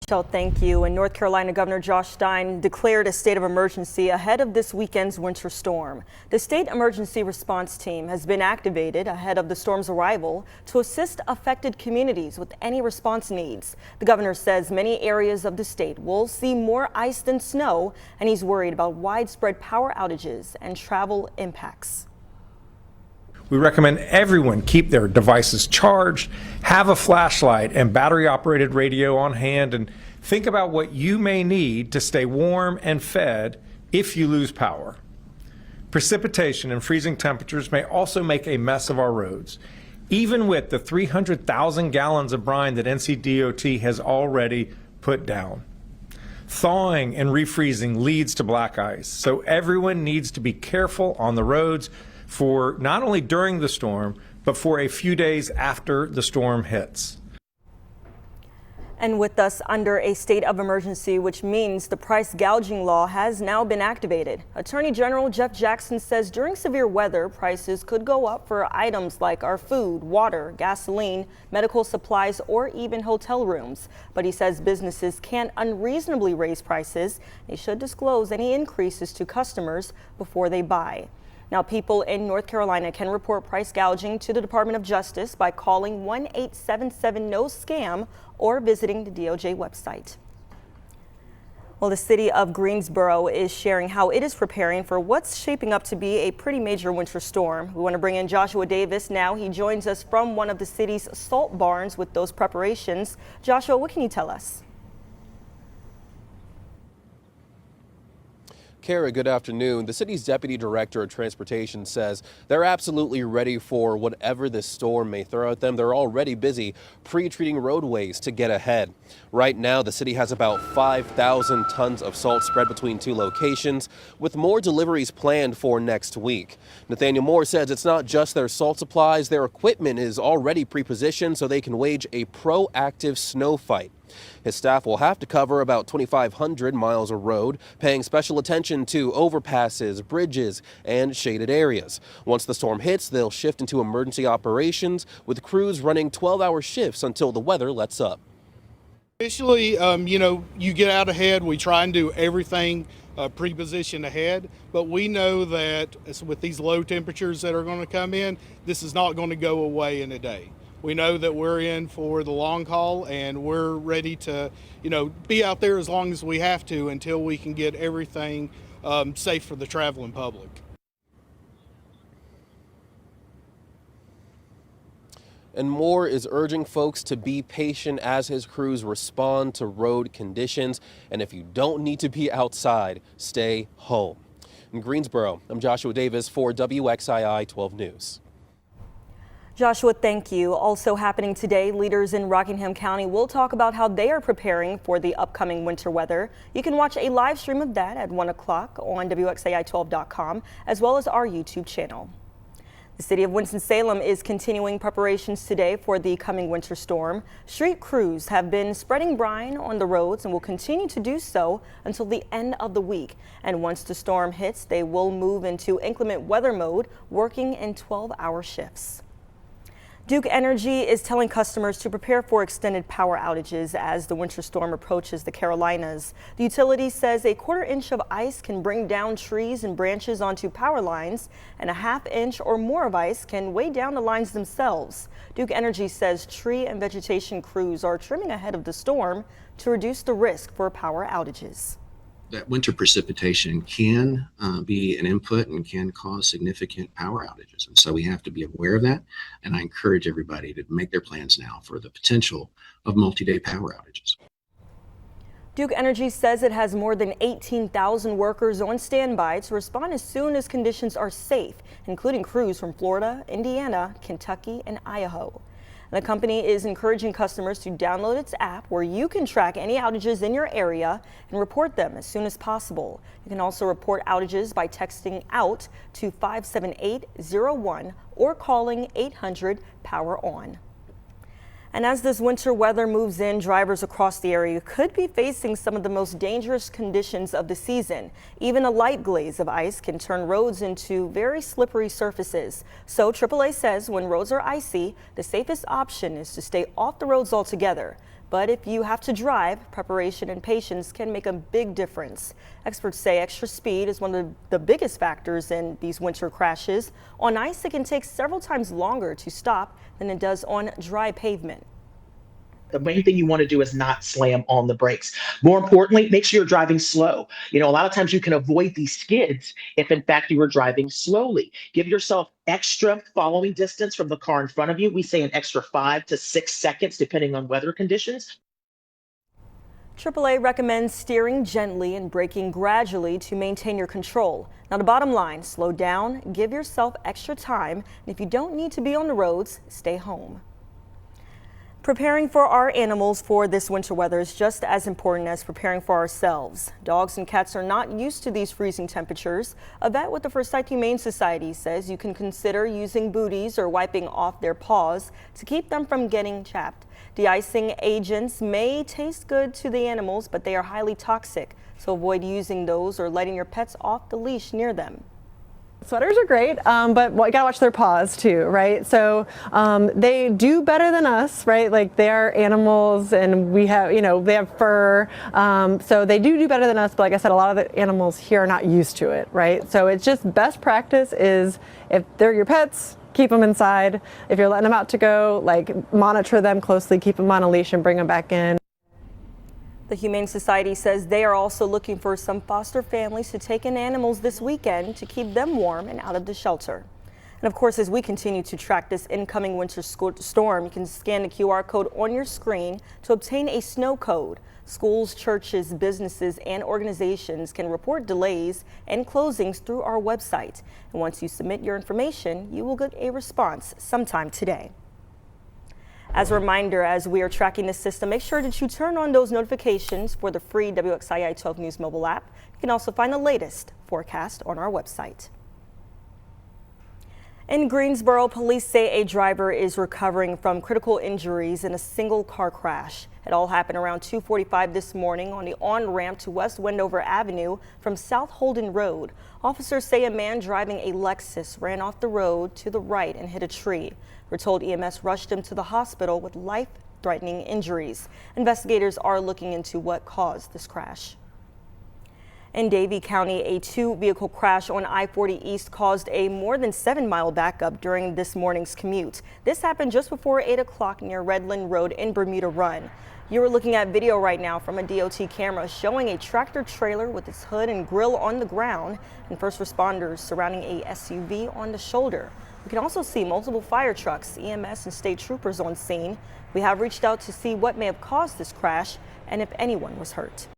So thank you. And North Carolina Governor Josh Stein declared a state of emergency ahead of this weekend's winter storm. The state emergency response team has been activated ahead of the storm's arrival to assist affected communities with any response needs. The governor says many areas of the state will see more ice than snow, and he's worried about widespread power outages and travel impacts. We recommend everyone keep their devices charged, have a flashlight and battery-operated radio on hand, and think about what you may need to stay warm and fed if you lose power. Precipitation and freezing temperatures may also make a mess of our roads, even with the 300,000 gallons of brine that NCDOT has already put down. Thawing and refreezing leads to black ice, so everyone needs to be careful on the roads for not only during the storm, but for a few days after the storm hits. And with us under a state of emergency, which means the price gouging law has now been activated. Attorney General Jeff Jackson says during severe weather, prices could go up for items like our food, water, gasoline, medical supplies, or even hotel rooms. But he says businesses can't unreasonably raise prices. They should disclose any increases to customers before they buy. Now, people in North Carolina can report price gouging to the Department of Justice by calling 1-877-NO-SCAM or visiting the DOJ website. Well, the city of Greensboro is sharing how it is preparing for what's shaping up to be a pretty major winter storm. We want to bring in Joshua Davis now. He joins us from one of the city's salt barns with those preparations. Joshua, what can you tell us? Kara, good afternoon. The city's deputy director of transportation says they're absolutely ready for whatever this storm may throw at them. They're already busy pre-treating roadways to get ahead. Right now, the city has about 5,000 tons of salt spread between two locations, with more deliveries planned for next week. Nathaniel Moore says it's not just their salt supplies. Their equipment is already pre-positioned so they can wage a proactive snow fight. His staff will have to cover about 2,500 miles of road, paying special attention to overpasses, bridges, and shaded areas. Once the storm hits, they'll shift into emergency operations, with crews running 12-hour shifts until the weather lets up. Initially, you get out ahead. We try and do everything pre-positioned ahead, but we know that with these low temperatures that are going to come in, this is not going to go away in a day. We know that we're in for the long haul, and we're ready to, be out there as long as we have to until we can get everything safe for the traveling public. And Moore is urging folks to be patient as his crews respond to road conditions. And if you don't need to be outside, stay home. In Greensboro, I'm Joshua Davis for WXII 12 News. Joshua, thank you. Also happening today, leaders in Rockingham County will talk about how they are preparing for the upcoming winter weather. You can watch a live stream of that at 1 o'clock on WXAI12.com, as well as our YouTube channel. The city of Winston-Salem is continuing preparations today for the coming winter storm. Street crews have been spreading brine on the roads and will continue to do so until the end of the week. And once the storm hits, they will move into inclement weather mode, working in 12-hour shifts. Duke Energy is telling customers to prepare for extended power outages as the winter storm approaches the Carolinas. The utility says a 1/4 inch of ice can bring down trees and branches onto power lines, and a 1/2 inch or more of ice can weigh down the lines themselves. Duke Energy says tree and vegetation crews are trimming ahead of the storm to reduce the risk for power outages. That winter precipitation can be an input and can cause significant power outages. And so we have to be aware of that. And I encourage everybody to make their plans now for the potential of multi-day power outages. Duke Energy says it has more than 18,000 workers on standby to respond as soon as conditions are safe, including crews from Florida, Indiana, Kentucky, and Idaho. The company is encouraging customers to download its app where you can track any outages in your area and report them as soon as possible. You can also report outages by texting OUT to 57801 or calling 800-POWER-ON. And as this winter weather moves in, drivers across the area could be facing some of the most dangerous conditions of the season. Even a light glaze of ice can turn roads into very slippery surfaces. So AAA says when roads are icy, the safest option is to stay off the roads altogether. But if you have to drive, preparation and patience can make a big difference. Experts say extra speed is one of the biggest factors in these winter crashes. On ice, it can take several times longer to stop than it does on dry pavement. The main thing you want to do is not slam on the brakes. More importantly, make sure you're driving slow. A lot of times you can avoid these skids if in fact you are driving slowly. Give yourself extra following distance from the car in front of you. We say an extra 5 to 6 seconds depending on weather conditions. AAA recommends steering gently and braking gradually to maintain your control. Now, the bottom line, slow down, give yourself extra time, and if you don't need to be on the roads, stay home. Preparing for our animals for this winter weather is just as important as preparing for ourselves. Dogs and cats are not used to these freezing temperatures. A vet with the First Sight Humane Society says you can consider using booties or wiping off their paws to keep them from getting chapped. De-icing agents may taste good to the animals, but they are highly toxic, so avoid using those or letting your pets off the leash near them. Sweaters are great, but you gotta watch their paws too, right? So they do better than us, right? Like they are animals, and we have, they have fur, so they do better than us. But like I said, a lot of the animals here are not used to it, right? So it's just best practice is if they're your pets, keep them inside. If you're letting them out to go, monitor them closely, keep them on a leash, and bring them back in. The Humane Society says they are also looking for some foster families to take in animals this weekend to keep them warm and out of the shelter. And of course, as we continue to track this incoming winter storm, you can scan the QR code on your screen to obtain a snow code. Schools, churches, businesses, and organizations can report delays and closings through our website. And once you submit your information, you will get a response sometime today. As a reminder, as we are tracking this system, make sure that you turn on those notifications for the free WXII 12 News mobile app. You can also find the latest forecast on our website. In Greensboro, police say a driver is recovering from critical injuries in a single car crash. It all happened around 2:45 this morning on the on-ramp to West Wendover Avenue from South Holden Road. Officers say a man driving a Lexus ran off the road to the right and hit a tree. We're told EMS rushed him to the hospital with life-threatening injuries. Investigators are looking into what caused this crash. In Davie County, a two-vehicle crash on I-40 East caused a more than 7-mile backup during this morning's commute. This happened just before 8 o'clock near Redland Road in Bermuda Run. You are looking at video right now from a DOT camera showing a tractor trailer with its hood and grill on the ground and first responders surrounding a SUV on the shoulder. We can also see multiple fire trucks, EMS, and state troopers on scene. We have reached out to see what may have caused this crash and if anyone was hurt.